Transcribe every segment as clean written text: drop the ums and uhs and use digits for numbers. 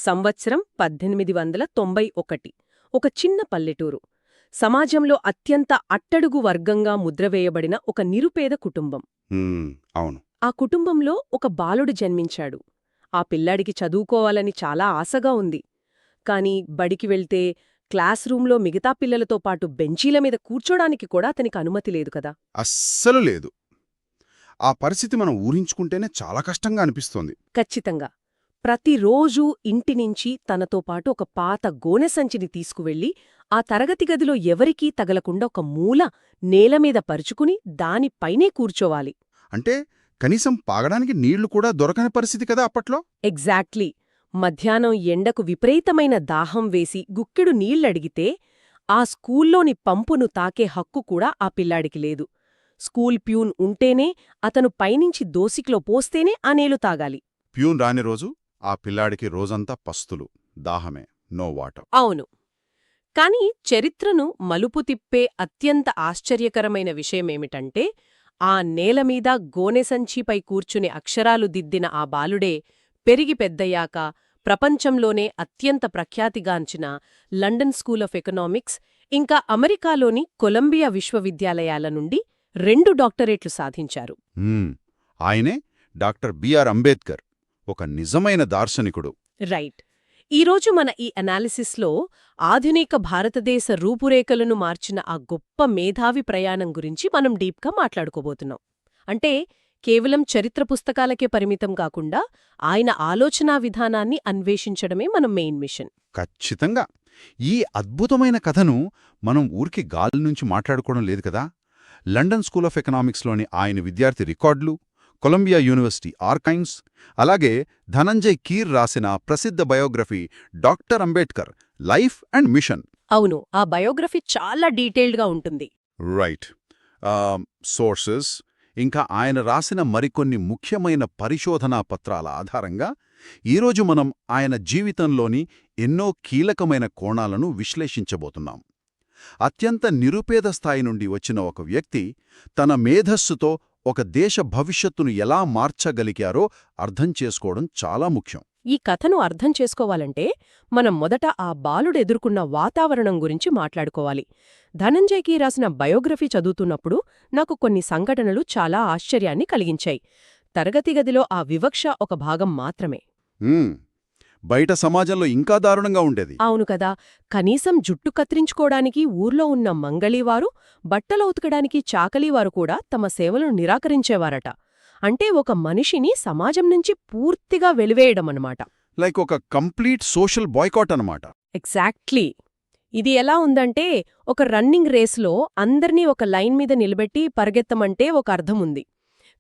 సంవత్సరం 1891. ఒక చిన్న పల్లెటూరు. సమాజంలో అత్యంత అట్టడుగు వర్గంగా ముద్రవేయబడిన ఒక నిరుపేద కుటుంబం. అవును. ఆ కుటుంబంలో ఒక బాలుడు జన్మించాడు. ఆ పిల్లాడికి చదువుకోవాలని చాలా ఆశగా ఉంది. కాని బడికి వెళ్తే క్లాస్ రూంలో మిగతా పిల్లలతో పాటు బెంచీల మీద కూర్చోడానికి కూడా అతనికి అనుమతి లేదు కదా. అస్సలు లేదు. ఆ పరిస్థితి మనం ఊహించుకుంటేనే చాలా కష్టంగా అనిపిస్తోంది. ఖచ్చితంగా. ప్రతిరోజూ ఇంటినించి తనతో పాటు ఒక పాత గోనె సంచిని తీసుకువెళ్ళి ఆ తరగతి గదిలో ఎవరికీ తగలకుండా ఒక మూల నేలమీద పరుచుకుని దానిపైనే కూర్చోవాలి. అంటే కనీసం పాగడానికి నీళ్లు కూడా దొరకని పరిస్థితి కదా అప్పట్లో. ఎగ్జాక్ట్లీ. మధ్యాహ్నం ఎండకు విపరీతమైన దాహం వేసి గుక్కెడు నీళ్లడిగితే ఆ స్కూల్లోని పంపును తాకే హక్కు కూడా ఆ పిల్లాడికి లేదు. స్కూల్ ప్యూన్ ఉంటేనే అతను పైనుంచి దోసిక్లో పోస్తేనే ఆ నీళ్లు తాగాలి. ప్యూన్ రాని రోజు ఆ పిల్లాడికి రోజంతా పస్తులు, దాహమే, నో వాటర్. అవును. కాని చరిత్రను మలుపు తిప్పే అత్యంత ఆశ్చర్యకరమైన విషయమేమిటంటే ఆ నేలమీద గోనెసంచీపై కూర్చుని అక్షరాలు దిద్దిన ఆ బాలుడే పెరిగి పెద్దయ్యాక ప్రపంచంలోనే అత్యంత ప్రఖ్యాతిగాంచిన లండన్ స్కూల్ ఆఫ్ ఎకనామిక్స్ ఇంకా అమెరికాలోని కొలంబియా విశ్వవిద్యాలయాల నుండి 2 డాక్టరేట్లు సాధించారు. ఆయనే డాక్టర్ బిఆర్ అంబేద్కర్, ఒక నిజమైన దార్శనికుడు. రైట్. ఈరోజు మన ఈ అనాలిసిస్లో ఆధునిక భారతదేశ రూపురేఖలను మార్చిన ఆ గొప్ప మేధావి ప్రయాణం గురించి మనం డీప్గా మాట్లాడుకోబోతున్నాం. అంటే కేవలం చరిత్ర పుస్తకాలకే పరిమితం కాకుండా ఆయన ఆలోచనా విధానాన్ని అన్వేషించడమే మన మెయిన్ మిషన్. ఖచ్చితంగా. ఈ అద్భుతమైన కథను మనం ఊరికి గాలి నుంచి మాట్లాడుకోవడం లేదు కదా. లండన్ స్కూల్ ఆఫ్ ఎకనామిక్స్లోని ఆయన విద్యార్థి రికార్డులు, కొలంబియా యూనివర్సిటీ ఆర్కైవ్స్, అలాగే ధనంజయ్ కీర్ రాసిన ప్రసిద్ధ biography doctor Ambedkar life and mission. అవును, ఆ బయోగ్రఫీ చాలా డీటెయిల్డ్గా ఉంటుంది. రైట్. సోర్సెస్ ఇంకా ఆయన రాసిన మరికొన్ని ముఖ్యమైన పరిశోధనా పత్రాల ఆధారంగా ఈరోజు మనం ఆయన జీవితంలోని ఎన్నో కీలకమైన కోణాలను విశ్లేషించబోతున్నాం. అత్యంత నిరుపేద స్థాయి నుండి వచ్చిన ఒక వ్యక్తి తన మేధస్సుతో ఒక దేశ భవిష్యత్తును ఎలా మార్చగలిగారో అర్థం చేసుకోవడం చాలా ముఖ్యం. ఈ కథను అర్థం చేసుకోవాలంటే మనం మొదట ఆ బాలుడెదుర్కొన్న వాతావరణం గురించి మాట్లాడుకోవాలి. ధనంజయ్కి రాసిన బయోగ్రఫీ చదువుతున్నప్పుడు నాకు కొన్ని సంఘటనలు చాలా ఆశ్చర్యాన్ని కలిగించాయి. తరగతి గదిలో ఆ వివక్ష ఒక భాగం మాత్రమే. బయట సమాజంలో ఇంకా దారుణంగా ఉండేది. అవును కదా. కనీసం జుట్టు కత్తిరించుకోవడానికి ఊర్లో ఉన్న మంగళీవారు, బట్టలు ఉతకడానికి చాకలీవారు కూడా తమ సేవలను నిరాకరించేవారట. అంటే ఒక మనిషిని సమాజం నుంచి పూర్తిగా వెలివేయడమన్నమాట. లైక్ ఒక కంప్లీట్ సోషల్ బాయ్కాట్ అన్నమాట. ఎగ్జాక్ట్లీ. ఇది ఎలా ఉందంటే ఒక రన్నింగ్ రేస్లో అందర్నీ ఒక లైన్ మీద నిలబెట్టి పరిగెత్తమంటే ఒక అర్థముంది.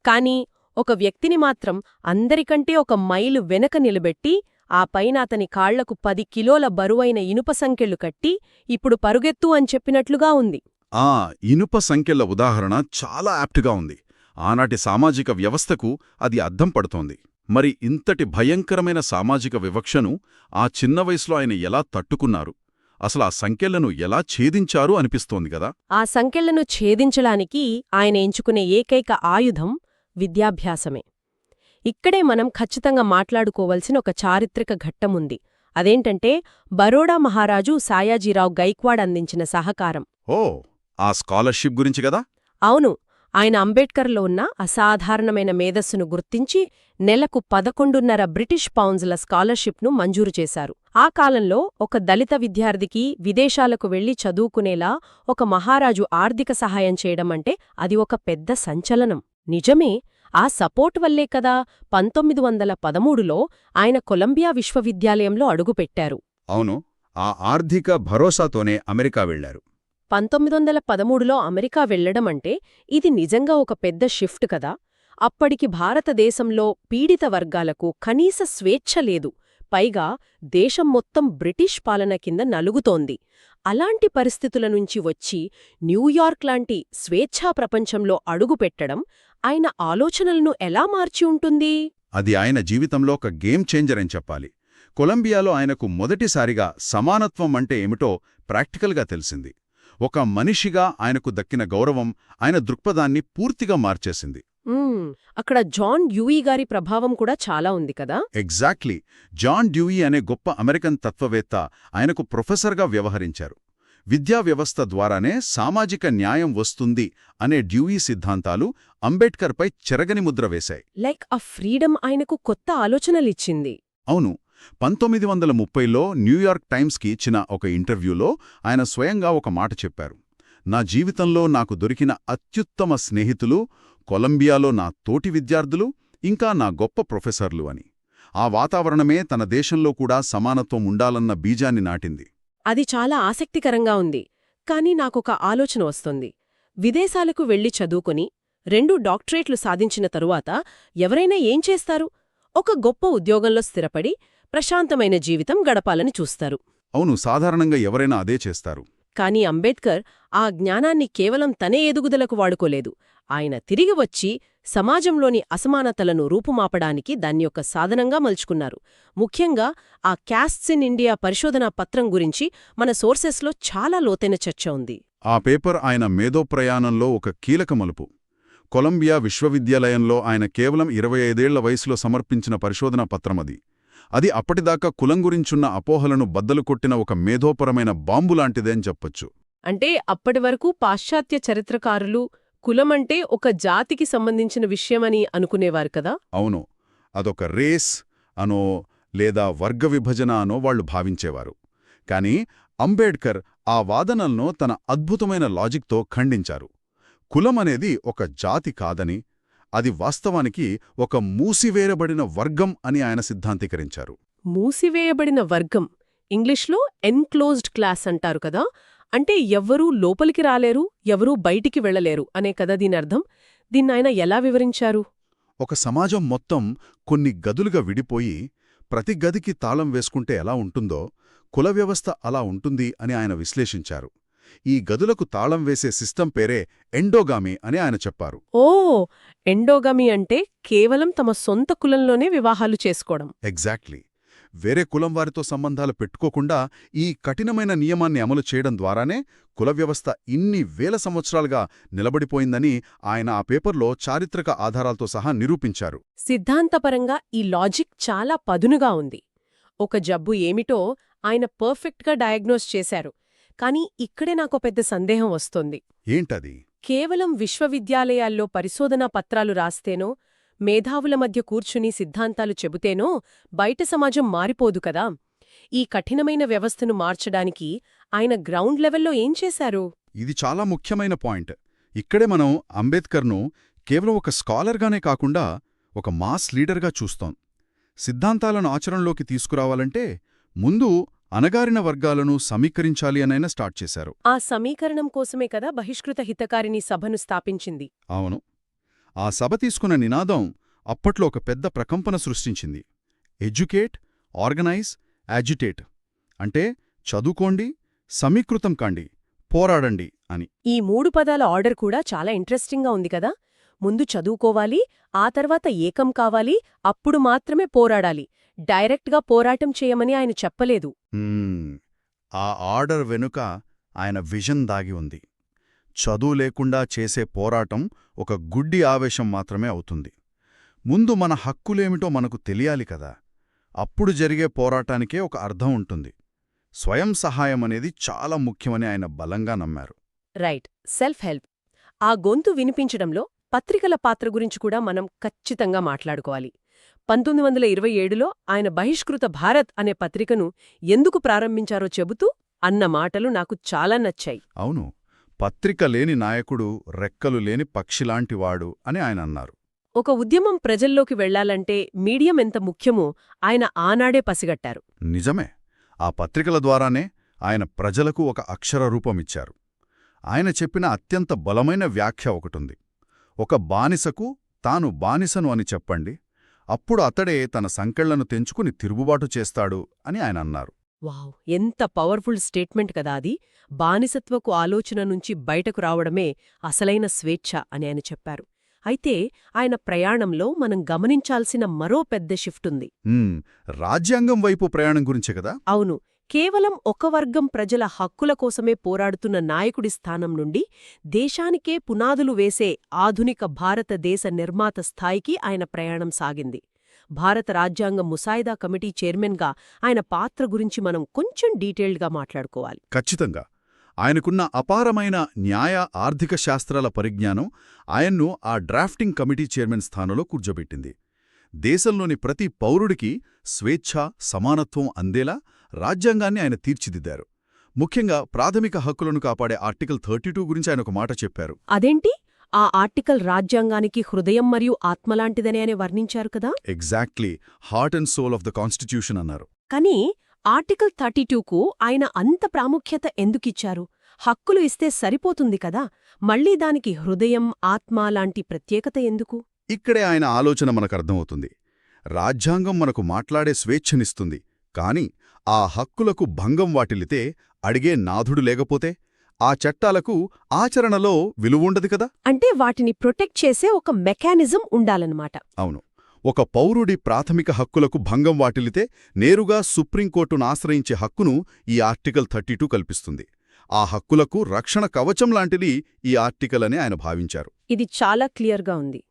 కానీ ఒక వ్యక్తిని మాత్రం అందరికంటే ఒక మైలు వెనక నిలబెట్టి ఆ పైన అతని కాళ్లకు 10 కిలోల బరువైన ఇనుప సంకెళ్లు కట్టి ఇప్పుడు పరుగెత్తు అని చెప్పినట్లుగా ఉంది. ఆ ఇనుప సంఖ్యల ఉదాహరణ చాలా యాప్ట్గా ఉంది. ఆనాటి సామాజిక వ్యవస్థకు అది అద్దం పడుతోంది. మరి ఇంతటి భయంకరమైన సామాజిక వివక్షను ఆ చిన్న వయసులో ఆయన ఎలా తట్టుకున్నారు, అసలు ఆ సంఖ్యలను ఎలా ఛేదించారు అనిపిస్తోంది కదా. ఆ సంఖ్యలను ఛేదించడానికి ఆయన ఎంచుకునే ఏకైక ఆయుధం విద్యాభ్యాసమే. ఇక్కడే మనం ఖచ్చితంగా మాట్లాడుకోవలసిన ఒక చారిత్రక ఘట్టముంది. అదేంటంటే బరోడా మహారాజు సాయాజీరావు గైక్వాడ్ అందించిన సహకారం. ఓ, ఆ స్కాలర్షిప్ గురించి కదా. అవును. ఆయన అంబేడ్కర్లో ఉన్న అసాధారణమైన మేధస్సును గుర్తించి నెలకు 11.5 బ్రిటిష్ పౌండ్స్ల స్కాలర్షిప్ను మంజూరు చేశారు. ఆ కాలంలో ఒక దళిత విద్యార్థికి విదేశాలకు వెళ్లి చదువుకునేలా ఒక మహారాజు ఆర్థిక సహాయం చేయడమంటే అది ఒక పెద్ద సంచలనం. నిజమే. ఆ సపోర్ట్ వల్లే కదా 1913లో ఆయన కొలంబియా విశ్వవిద్యాలయంలో అడుగుపెట్టారు. అవును, ఆ ఆర్థిక భరోసాతోనే అమెరికా వెళ్లారు. 1913లో అమెరికా వెళ్లడమంటే ఇది నిజంగా ఒక పెద్ద షిఫ్ట్ కదా. అప్పటికి భారతదేశంలో పీడిత వర్గాలకు కనీస స్వేచ్ఛ లేదు. పైగా దేశం మొత్తం బ్రిటిష్ పాలన కింద నలుగుతోంది. అలాంటి పరిస్థితుల నుంచి వచ్చి న్యూయార్క్ లాంటి స్వేచ్ఛా ప్రపంచంలో అడుగుపెట్టడం ఆయన ఆలోచనలను ఎలా మార్చి ఉంటుంది? అది ఆయన జీవితంలో ఒక గేమ్ చేంజర్ అని చెప్పాలి. కొలంబియాలో ఆయనకు మొదటిసారిగా సమానత్వం అంటే ఏమిటో ప్రాక్టికల్గా తెలిసింది. ఒక మనిషిగా ఆయనకు దక్కిన గౌరవం ఆయన దృక్పథాన్ని పూర్తిగా మార్చేసింది. అక్కడ జాన్ డ్యూయీ గారి ప్రభావం కూడా చాలా ఉంది కదా. ఎగ్జాక్ట్లీ. జాన్ డ్యూయీ అనే గొప్ప అమెరికన్ తత్వవేత్త ఆయనకు ప్రొఫెసర్గా వ్యవహరించారు. విద్యా వ్యవస్థ ద్వారానే సామాజిక న్యాయం వస్తుంది అనే డ్యూయీ సిద్ధాంతాలు అంబేడ్కర్పై చెరగని ముద్ర వేశాయి. లైక్ ఆ ఫ్రీడమ్ ఆయనకు కొత్త ఆలోచనలిచ్చింది. అవును. 1930లో న్యూయార్క్ టైమ్స్కి ఇచ్చిన ఒక ఇంటర్వ్యూలో ఆయన స్వయంగా ఒక మాట చెప్పారు. నా జీవితంలో నాకు దొరికిన అత్యుత్తమ స్నేహితులు కొలంబియాలో నా తోటి విద్యార్థులు, ఇంకా నా గొప్ప ప్రొఫెసర్లు అని. ఆ వాతావరణమే తన దేశంలో కూడా సమానత్వం ఉండాలన్న బీజాన్ని నాటింది. అది చాలా ఆసక్తికరంగా ఉంది. కానీ నాకొక ఆలోచన వస్తుంది. విదేశాలకు వెళ్లి చదువుకుని 2 డాక్టరేట్లు సాధించిన తరువాత ఎవరైనా ఏం చేస్తారు? ఒక గొప్ప ఉద్యోగంలో స్థిరపడి ప్రశాంతమైన జీవితం గడపాలని చూస్తారు. అవును, సాధారణంగా ఎవరైనా అదే చేస్తారు. కాని అంబేడ్కర్ ఆ జ్ఞానాన్ని కేవలం తనే ఎదుగుదలకు వాడుకోలేదు. ఆయన తిరిగి వచ్చి సమాజంలోని అసమానతలను రూపుమాపడానికి దాన్ని ఒక సాధనంగా మలుచుకున్నారు. ముఖ్యంగా ఆ క్యాస్ట్స్ ఇన్ ఇండియా పరిశోధనా పత్రం గురించి మన సోర్సెస్లో చాలా లోతైన చర్చ ఉంది. ఆ పేపర్ ఆయన మేధో ప్రయాణంలో ఒక కీలక మలుపు. కొలంబియా విశ్వవిద్యాలయంలో ఆయన కేవలం 25 ఏళ్ల వయసులో సమర్పించిన పరిశోధనా పత్రమది. అది అప్పటిదాకా కులం గురించున్న అపోహలను బద్దలు కొట్టిన ఒక మేధోపరమైన బాంబులాంటిదే అని చెప్పొచ్చు. అంటే అప్పటివరకు పాశ్చాత్య చరిత్రకారులు కులమంటే ఒక జాతికి సంబంధించిన విషయమని అనుకునేవారు కదా. అవును, అదొక రేస్ అనో లేదా వర్గ విభజన అనో వాళ్లు భావించేవారు. కాని అంబేడ్కర్ ఆ వాదనలను తన అద్భుతమైన లాజిక్తో ఖండించారు. కులమనేది ఒక జాతి కాదని, అది వాస్తవానికి ఒక మూసివేయబడిన వర్గం అని ఆయన సిద్ధాంతీకరించారు. మూసివేయబడిన వర్గం, ఇంగ్లీష్లో ఎన్క్లోజ్డ్ క్లాస్ అంటారు కదా. అంటే ఎవ్వరూ లోపలికి రాలేరు, ఎవరూ బయటికి వెళ్లలేరు అనే కదా దీనర్థం. దీన్నాయన ఎలా వివరించారు? ఒక సమాజం మొత్తం కొన్ని గదులుగా విడిపోయి ప్రతి గదికి తాళం వేసుకుంటే ఎలా ఉంటుందో కుల వ్యవస్థ అలా ఉంటుంది అని ఆయన విశ్లేషించారు. ఈ గదులకు తాళం వేసే సిస్టం పేరే ఎండోగామి అని ఆయన చెప్పారు. ఓ, ఎండోగామి అంటే కేవలం తమ సొంత కులంలోనే వివాహాలు చేసుకోవడం. ఎగ్జాక్ట్లీ. వేరే కులం వారితో సంబంధాలు పెట్టుకోకుండా ఈ కఠినమైన నియమాన్ని అమలు చేయడం ద్వారానే కుల వ్యవస్థ ఇన్ని వేల సంవత్సరాలుగా నిలబడిపోయిందని ఆయన ఆ పేపర్లో చారిత్రక ఆధారాలతో సహా నిరూపించారు. సిద్ధాంతపరంగా ఈ లాజిక్ చాలా పదునుగా ఉంది. ఒక జబ్బు ఏమిటో ఆయన పర్ఫెక్ట్గా డయాగ్నోస్ చేశారు. కానీ ఇక్కడే నాకో పెద్ద సందేహం వస్తోంది. ఏంటది? కేవలం విశ్వవిద్యాలయాల్లో పరిశోధనా పత్రాలు రాస్తేనో, మేధావుల మధ్య కూర్చుని సిద్ధాంతాలు చెబుతేనో బయట సమాజం మారిపోదు కదా. ఈ కఠినమైన వ్యవస్థను మార్చడానికి ఆయన గ్రౌండ్ లెవెల్లో ఏం చేశారు? ఇది చాలా ముఖ్యమైన పాయింట్. ఇక్కడే మనం అంబేద్కర్ను కేవలం ఒక స్కాలర్గానే కాకుండా ఒక మాస్ లీడర్గా చూస్తాం. సిద్ధాంతాలను ఆచరణలోకి తీసుకురావాలంటే ముందు అణగారిన వర్గాలను సమీకరించాలి అనైనా స్టార్ట్ చేశారు. ఆ సమీకరణం కోసమే కదా బహిష్కృత హితకారిణి సభను స్థాపించింది. అవును. ఆ సభ తీసుకున్న నినాదం అప్పట్లో ఒక పెద్ద ప్రకంపన సృష్టించింది. Educate, organise, agitate. అంటే చదువుకోండి, సమీకృతం కాండి, పోరాడండి అని. ఈ 3 పదాల ఆర్డర్ కూడా చాలా ఇంట్రెస్టింగ్గా ఉంది కదా. ముందు చదువుకోవాలి, ఆ తర్వాత ఏకం కావాలి, అప్పుడు మాత్రమే పోరాడాలి. డైరెక్ట్గా పోరాటం చేయమని ఆయన చెప్పలేదు. ఆ ఆర్డర్ వెనుక ఆయన విజన్ దాగి ఉంది. చదువు లేకుండా చేసే పోరాటం ఒక గుడ్డి ఆవేశం మాత్రమే అవుతుంది. ముందు మన హక్కులేమిటో మనకు తెలియాలి కదా. అప్పుడు జరిగే పోరాటానికే ఒక అర్థం ఉంటుంది. స్వయం సహాయం అనేది చాలా ముఖ్యమని ఆయన బలంగా నమ్మారు. Right, self help. ఆ గొంతు వినిపించడంలో పత్రికల పాత్ర గురించి కూడా మనం ఖచ్చితంగా మాట్లాడుకోవాలి. 1927లో ఆయన బహిష్కృత భారత్ అనే పత్రికను ఎందుకు ప్రారంభించారో చెబుతూ అన్న మాటలు నాకు చాలా నచ్చాయి. అవును, పత్రిక లేని నాయకుడు రెక్కలు లేని పక్షిలాంటివాడు అని ఆయన అన్నారు. ఒక ఉద్యమం ప్రజల్లోకి వెళ్లాలంటే మీడియం ఎంత ముఖ్యమో ఆయన ఆనాడే పసిగట్టారు. నిజమే. ఆ పత్రికల ద్వారానే ఆయన ప్రజలకు ఒక అక్షర రూపమిచ్చారు. ఆయన చెప్పిన అత్యంత బలమైన వ్యాఖ్య ఒకటుంది. ఒక బానిసకు తాను బానిసను అని చెప్పండి, అప్పుడు అతడే తన సంకెళ్లను తెంచుకుని తిరుగుబాటు చేస్తాడు అని ఆయన అన్నారు. వావ్, ఎంత పవర్ఫుల్ స్టేట్మెంట్ కదా అది. బానిసత్వపు ఆలోచన నుంచి బయటకు రావడమే అసలైన స్వేచ్ఛ అని ఆయన చెప్పారు. అయితే ఆయన ప్రయాణంలో మనం గమనించాల్సిన మరో పెద్ద షిఫ్ట్ ఉంది. రాజ్యాంగం వైపు ప్రయాణం గురించే కదా. అవును, కేవలం ఒక వర్గం ప్రజల హక్కుల కోసమే పోరాడుతున్న నాయకుడి స్థానం నుండి దేశానికే పునాదులు వేసే ఆధునిక భారతదేశ నిర్మాత స్థాయికి ఆయన ప్రయాణం సాగింది. భారత రాజ్యాంగం ముసాయిదా కమిటీ చైర్మన్గా ఆయన పాత్ర గురించి మనం కొంచెం డీటెయిల్డ్గా మాట్లాడుకోవాలి. ఖచ్చితంగా. ఆయనకున్న అపారమైన న్యాయ ఆర్థిక శాస్త్రాల పరిజ్ఞానం ఆయన్ను ఆ డ్రాఫ్టింగ్ కమిటీ చైర్మన్ స్థానంలో కూర్చోబెట్టింది. దేశంలోని ప్రతి పౌరుడికి స్వేచ్ఛ, సమానత్వం అందేలా రాజ్యాంగాన్ని ఆయన తీర్చిదిద్దారు. ముఖ్యంగా ప్రాథమిక హక్కులను కాపాడే ఆర్టికల్ 32 గురించి ఆయన ఒక మాట చెప్పారు. అదేంటి? ఆ ఆర్టికల్ రాజ్యాంగానికి హృదయం మరియు ఆత్మలాంటిదని ఆయన వర్ణించారు కదా. Exactly, heart and soul of the constitution అన్నారు. కానీ ఆర్టికల్ 32కు ఆయన అంత ప్రాముఖ్యత ఎందుకిచ్చారు? హక్కులు ఇస్తే సరిపోతుంది కదా, మళ్లీ దానికి హృదయం, ఆత్మ లాంటి ప్రత్యేకత ఎందుకు? ఇక్కడే ఆయన ఆలోచన మనకర్థమవుతుంది. రాజ్యాంగం మనకు మాట్లాడే స్వేచ్ఛనిస్తుంది, కాని ఆ హక్కులకు భంగం వాటిల్లితే, అడిగే నాథుడు లేకపోతే ఆ చట్టాలకు ఆచరణలో విలువుండదు కదా. అంటే వాటిని ప్రొటెక్ట్ చేసే ఒక మెకానిజం ఉండాలన్నమాట. అవును. ఒక పౌరుడి ప్రాథమిక హక్కులకు భంగం వాటిల్లితే నేరుగా సుప్రీంకోర్టును ఆశ్రయించే హక్కును ఈ ఆర్టికల్ 32 కల్పిస్తుంది. ఆ హక్కులకు రక్షణ కవచం లాంటిది ఈ ఆర్టికల్ అని ఆయన భావించారు. ఇది చాలా క్లియర్గా ఉంది.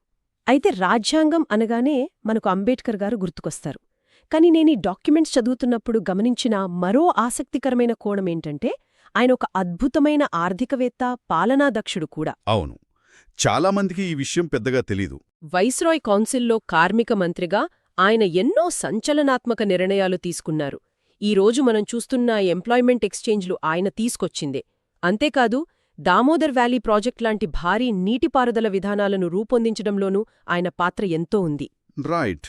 అయితే రాజ్యాంగం అనగానే మనకు అంబేడ్కర్ గారు గుర్తుకొస్తారు. కానీ నేనీ డాక్యుమెంట్స్ చదువుతున్నప్పుడు గమనించిన మరో ఆసక్తికరమైన కోణమేంటంటే, ఆయన ఒక అద్భుతమైన ఆర్థికవేత్త, పాలనాదక్షుడు కూడా. అవును. చాలామందికి ఈ విషయం పెద్దగా తెలీదు. వైస్రాయ్ కౌన్సిల్లో కార్మిక మంత్రిగా ఆయన ఎన్నో సంచలనాత్మక నిర్ణయాలు తీసుకున్నారు. ఈరోజు మనం చూస్తున్న ఎంప్లాయ్మెంట్ ఎక్స్చేంజ్లు ఆయన తీసుకొచ్చిందే. అంతేకాదు, దామోదర్ వ్యాలీ ప్రాజెక్ట్ లాంటి భారీ నీటిపారుదల విధానాలను రూపొందించడంలోనూ ఆయన పాత్ర ఎంతో ఉంది. రైట్.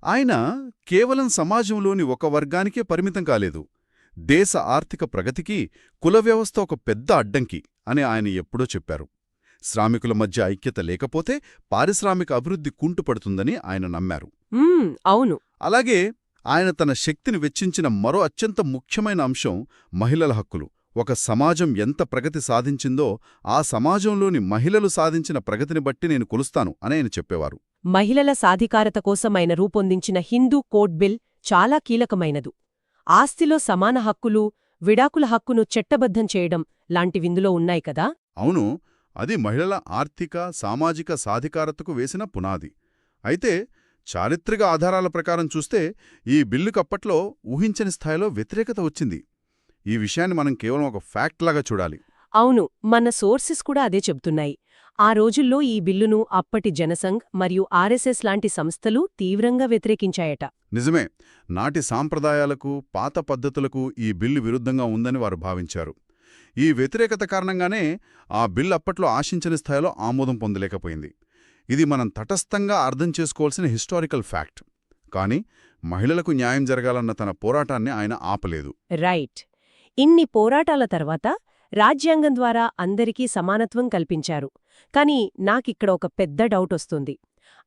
ఆయన కేవలం సమాజంలోని ఒక వర్గానికే పరిమితం కాలేదు. దేశ ఆర్థిక ప్రగతికి కుల వ్యవస్థ ఒక పెద్ద అడ్డంకి అని ఆయన ఎప్పుడో చెప్పారు. శ్రామికుల మధ్య ఐక్యత లేకపోతే పారిశ్రామిక అభివృద్ధి కుంటుపడుతుందని ఆయన నమ్మారు. అవును. అలాగే ఆయన తన శక్తిని వెచ్చించిన మరో అత్యంత ముఖ్యమైన అంశం మహిళల హక్కులు. ఒక సమాజం ఎంత ప్రగతి సాధించిందో ఆ సమాజంలోని మహిళలు సాధించిన ప్రగతిని బట్టి నేను కొలుస్తాను అని ఆయన చెప్పేవారు. మహిళల సాధికారత కోసం ఆయన రూపొందించిన హిందూ కోడ్ బిల్ చాలా కీలకమైనదు. ఆస్తిలో సమాన హక్కులు, విడాకుల హక్కును చట్టబద్ధం చేయడం లాంటివిందులో ఉన్నాయి కదా. అవును. అది మహిళల ఆర్థిక, సామాజిక సాధికారతకు వేసిన పునాది. అయితే చారిత్రక ఆధారాల ప్రకారం చూస్తే ఈ బిల్లుకప్పట్లో ఊహించని స్థాయిలో వ్యతిరేకత వచ్చింది. ఈ విషయాన్ని మనం కేవలం ఒక ఫ్యాక్ట్ లాగా చూడాలి. అవును, మన సోర్సెస్ కూడా అదే చెబుతున్నాయి. ఆ రోజుల్లో ఈ బిల్లును అప్పటి జనసంఘ్ మరియు ఆర్ఎస్ఎస్ లాంటి సంస్థలు తీవ్రంగా వ్యతిరేకించాయట. నిజమే. నాటి సాంప్రదాయాలకు, పాత పద్ధతులకు ఈ బిల్లు విరుద్ధంగా ఉందని వారు భావించారు. ఈ వ్యతిరేకత కారణంగానే ఆ బిల్లు అప్పట్లో ఆశించని స్థాయిలో ఆమోదం పొందలేకపోయింది. ఇది మనం తటస్థంగా అర్థం చేసుకోవాల్సిన హిస్టారికల్ ఫ్యాక్ట్. కానీ మహిళలకు న్యాయం జరగాలన్న తన పోరాటాన్ని ఆయన ఆపలేదు. రైట్. ఇన్ని పోరాటాల తర్వాత రాజ్యాంగం ద్వారా అందరికీ సమానత్వం కల్పించారు. కాని నాకిక్కడ ఒక పెద్ద డౌట్ వస్తుంది.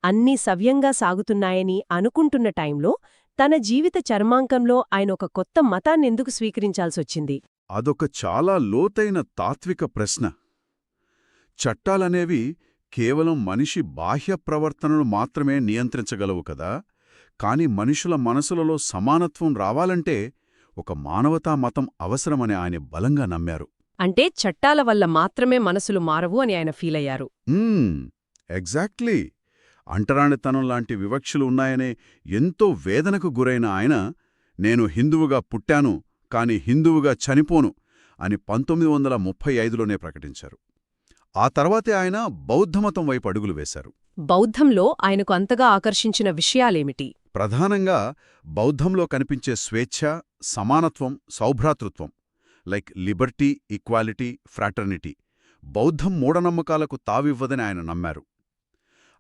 అన్నీ సవ్యంగా సాగుతున్నాయని అనుకుంటున్న టైంలో తన జీవిత చర్మాంకంలో ఆయన ఒక కొత్త మతాన్నెందుకు స్వీకరించాల్సొచ్చింది? అదొక చాలా లోతైన తాత్విక ప్రశ్న. చట్టాలనేవి కేవలం మనిషి బాహ్య ప్రవర్తనను మాత్రమే నియంత్రించగలవు కదా. కాని మనుషుల మనసులలో సమానత్వం రావాలంటే ఒక మానవతా మతం అవసరమని ఆయన బలంగా నమ్మారు. అంటే చట్టాల వల్ల మాత్రమే మనసులు మారవు అని ఆయన ఫీలయ్యారు. ఎగ్జాక్ట్లీ. అంటరానితనం లాంటి వివక్షలు ఉన్నాయనే ఎంతో వేదనకు గురైన ఆయన, నేను హిందువుగా పుట్టాను కాని హిందువుగా చనిపోను అని 1935లోనే ప్రకటించారు. ఆ తర్వాతే ఆయన బౌద్ధమతం వైపు అడుగులు వేశారు. బౌద్ధంలో ఆయనకు అంతగా ఆకర్షించిన విషయాలేమిటి? ప్రధానంగా బౌద్ధంలో కనిపించే స్వేచ్ఛ, సమానత్వం, సౌభ్రాతృత్వం, లైక్ లిబర్టీ, ఈక్వాలిటీ, ఫ్రాటర్నిటీ. బౌద్ధం మూఢనమ్మకాలకు తావివ్వదని ఆయన నమ్మారు.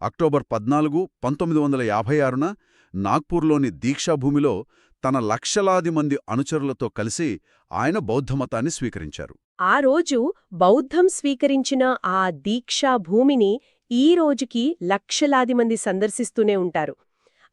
అక్టోబర్ 14, 1956న నాగ్పూర్లోని దీక్షాభూమిలో తన లక్షలాది మంది అనుచరులతో కలిసి ఆయన బౌద్ధమతాన్ని స్వీకరించారు. ఆ రోజు బౌద్ధం స్వీకరించిన ఆ దీక్షాభూమిని ఈ రోజుకి లక్షలాది మంది సందర్శిస్తూనే ఉంటారు.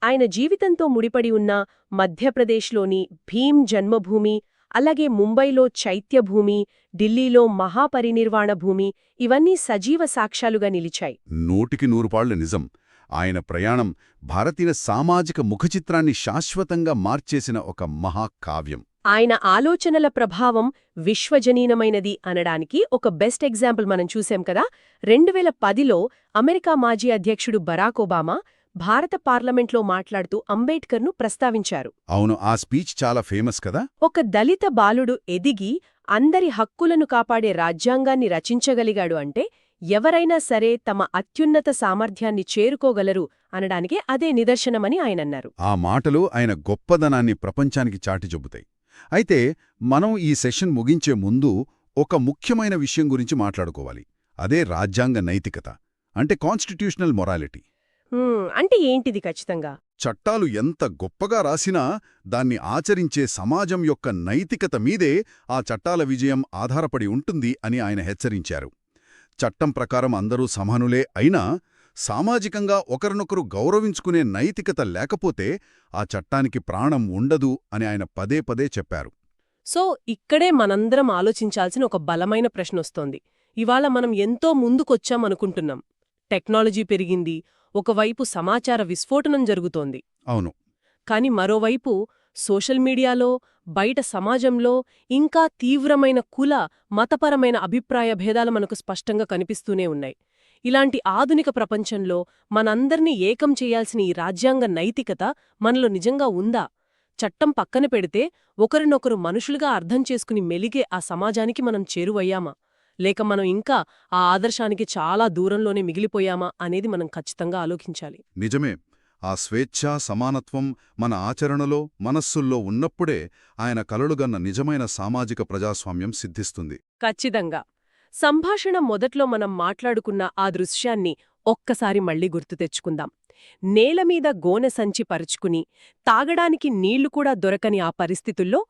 ఆయన జీవితంతో ముడిపడి ఉన్న మధ్యప్రదేశ్లోని భీమ్ జన్మభూమి, అలాగే ముంబైలో చైత్యభూమి, ఢిల్లీలో మహాపరినిర్వాణ భూమి, ఇవన్నీ సజీవ సాక్ష్యాలుగా నిలిచాయి. 100% పాళ్లు నిజం. ఆయన ప్రయాణం భారతీయ సామాజిక ముఖచిత్రాన్ని శాశ్వతంగా మార్చేసిన ఒక మహాకావ్యం. ఆయన ఆలోచనల ప్రభావం విశ్వజనీనమైనది అనడానికి ఒక బెస్ట్ ఎగ్జాంపుల్ మనం చూశాం కదా. 2010లో అమెరికా మాజీ అధ్యక్షుడు బరాక్ ఒబామా భారత పార్లమెంట్లో మాట్లాడుతూ అంబేడ్కర్ను ప్రస్తావించారు. అవును, ఆ స్పీచ్ చాలా ఫేమస్ కదా. ఒక దళిత బాలుడు ఎదిగి అందరి హక్కులను కాపాడే రాజ్యాంగాన్ని రచించగలిగాడు అంటే ఎవరైనా సరే తమ అత్యున్నత సామర్థ్యాన్ని చేరుకోగలరు అనడానికే అదే నిదర్శనమని ఆయనన్నారు. ఆ మాటలు ఆయన గొప్పదనాన్ని ప్రపంచానికి చాటి చెబుతాయి. అయితే మనం ఈ సెషన్ ముగించే ముందు ఒక ముఖ్యమైన విషయం గురించి మాట్లాడుకోవాలి. అదే రాజ్యాంగ నైతికత, అంటే కాన్స్టిట్యూషనల్ మొరాలిటీ. అంటే ఏంటిది ఖచ్చితంగా? చట్టాలు ఎంత గొప్పగా రాసినా దాన్ని ఆచరించే సమాజం యొక్క నైతికత మీదే ఆ చట్టాల విజయం ఆధారపడి ఉంటుంది అని ఆయన హెచ్చరించారు. చట్టం ప్రకారం అందరూ సమానులే అయినా సామాజికంగా ఒకరినొకరు గౌరవించుకునే నైతికత లేకపోతే ఆ చట్టానికి ప్రాణం ఉండదు అని ఆయన పదే పదే చెప్పారు. సో ఇక్కడే మనందరం ఆలోచించాల్సిన ఒక బలమైన ప్రశ్నొస్తోంది. ఇవాళ మనం ఎంతో ముందుకొచ్చామనుకుంటున్నాం. టెక్నాలజీ పెరిగింది, ఒకవైపు సమాచార విస్ఫోటనం జరుగుతోంది. అవును. కాని మరోవైపు సోషల్ మీడియాలో, బయట సమాజంలో ఇంకా తీవ్రమైన కుల, మతపరమైన అభిప్రాయ భేదాలు మనకు స్పష్టంగా కనిపిస్తూనే ఉన్నాయి. ఇలాంటి ఆధునిక ప్రపంచంలో మనందర్నీ ఏకం చేయాల్సిన ఈ రాజ్యాంగ నైతికత మనలో నిజంగా ఉందా? చట్టం పక్కన పెడితే ఒకరినొకరు మనుషులుగా అర్థం చేసుకుని మెలిగే ఆ సమాజానికి మనం చేరువయ్యామా? లేక మనం ఇంకా ఆ ఆదర్శానికి చాలా దూరంలోనే మిగిలిపోయామా అనేది మనం ఖచ్చితంగా ఆలోచించాలి. నిజమే. ఆ స్వేచ్ఛ, సమానత్వం మన ఆచరణలో, మనస్సుల్లో ఉన్నప్పుడే ఆయన కలలుగన్న నిజమైన సామాజిక ప్రజాస్వామ్యం సిద్ధిస్తుంది. ఖచ్చితంగా. సంభాషణ మొదట్లో మనం మాట్లాడుకున్న ఆ దృశ్యాన్ని ఒక్కసారి మళ్లీ గుర్తు తెచ్చుకుందాం. నేలమీద గోనె సంచి పరుచుకుని తాగడానికి నీళ్లు కూడా దొరకని ఆ పరిస్థితుల్లో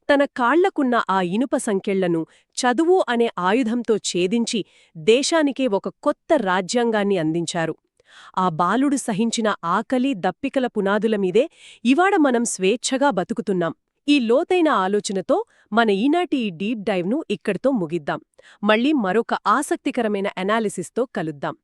తన కాళ్లకున్న ఆ ఇనుప సంకెళ్లను చదువు అనే ఆయుధంతో ఛేదించి దేశానికే ఒక కొత్త రాజ్యాంగాన్ని అందించారు. ఆ బాలుడు సహించిన ఆకలి, దప్పికల పునాదుల మీదే ఇవాడ మనం స్వేచ్ఛగా బతుకుతున్నాం. ఈ లోతైన ఆలోచనతో మన ఈనాటి ఈ డీప్ డైవ్ను ఇక్కడితో ముగిద్దాం. మళ్ళీ మరొక ఆసక్తికరమైన అనాలిసిస్తో కలుద్దాం.